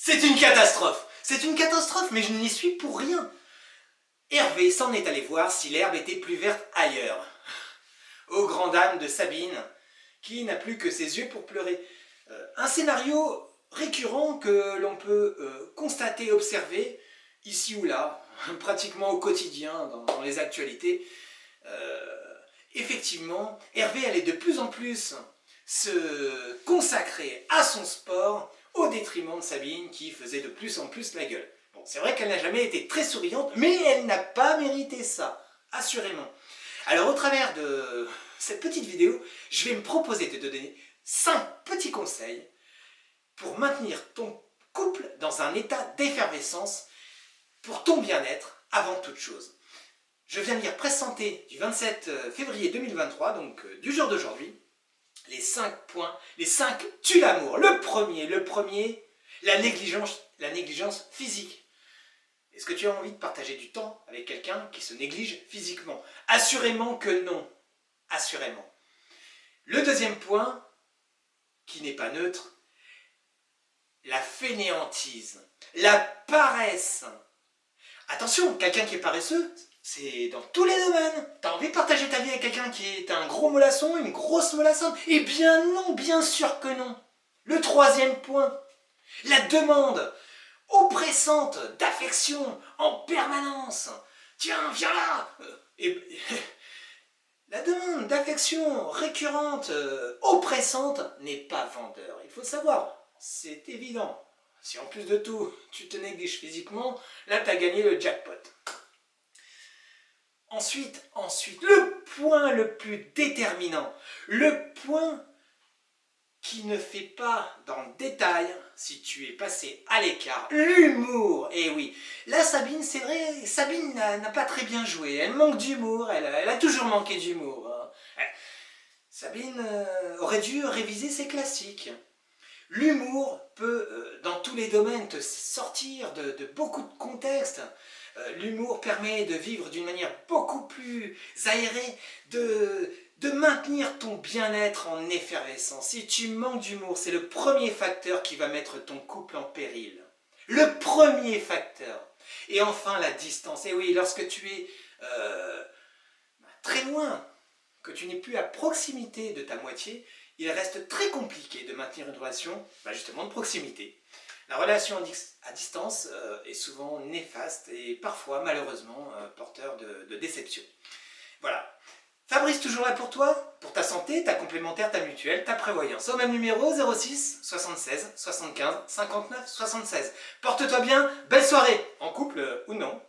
C'est une catastrophe. C'est une catastrophe, mais je n'y suis pour rien. Hervé s'en est allé voir si l'herbe était plus verte ailleurs. Aux grandes dames de Sabine, qui n'a plus que ses yeux pour pleurer. Un scénario récurrent que l'on peut constater, observer, ici ou là, pratiquement au quotidien, dans les actualités. Effectivement, Hervé allait de plus en plus se consacrer à son sport au détriment de Sabine qui faisait de plus en plus la gueule. Bon, c'est vrai qu'elle n'a jamais été très souriante, mais elle n'a pas mérité ça, assurément. Alors au travers de cette petite vidéo, je vais me proposer de te donner 5 petits conseils pour maintenir ton couple dans un état d'effervescence pour ton bien-être avant toute chose. Je viens de lire Presse Santé du 27 février 2023, donc du jour d'aujourd'hui, les 5 points, les 5 tuent l'amour. Le premier, la négligence physique. Est-ce que tu as envie de partager du temps avec quelqu'un qui se néglige physiquement? Assurément que non. Assurément. Le deuxième point, qui n'est pas neutre, la fainéantise, la paresse. Attention, quelqu'un qui est paresseux, c'est dans tous les domaines. T'as envie de partager ta vie avec quelqu'un qui est un gros mollasson, une grosse molassonne? Eh bien non, bien sûr que non. Le troisième point, la demande oppressante d'affection en permanence. Tiens, viens là. La demande d'affection récurrente, oppressante, n'est pas vendeur. Il faut le savoir, c'est évident. Si en plus de tout, tu te négliges physiquement, là tu as gagné le jackpot. Ensuite, le point le plus déterminant, le point qui ne fait pas dans le détail si tu es passé à l'écart, l'humour. Et oui, là Sabine, c'est vrai, Sabine n'a pas très bien joué, elle manque d'humour, elle a toujours manqué d'humour. Hein. Sabine aurait dû réviser ses classiques. L'humour peut, dans tous les domaines, te sortir de beaucoup de contextes. L'humour permet de vivre d'une manière beaucoup plus aérée, de maintenir ton bien-être en effervescence. Si tu manques d'humour, c'est le premier facteur qui va mettre ton couple en péril. Le premier facteur. Et enfin, la distance. Et oui, lorsque tu es très loin, que tu n'es plus à proximité de ta moitié, il reste très compliqué de maintenir une relation justement de proximité. La relation à distance est souvent néfaste et parfois, malheureusement, porteur de déception. Voilà. Fabrice, toujours là pour toi, pour ta santé, ta complémentaire, ta mutuelle, ta prévoyance. Au même numéro, 06 76 75 59 76. Porte-toi bien, belle soirée, en couple ou non.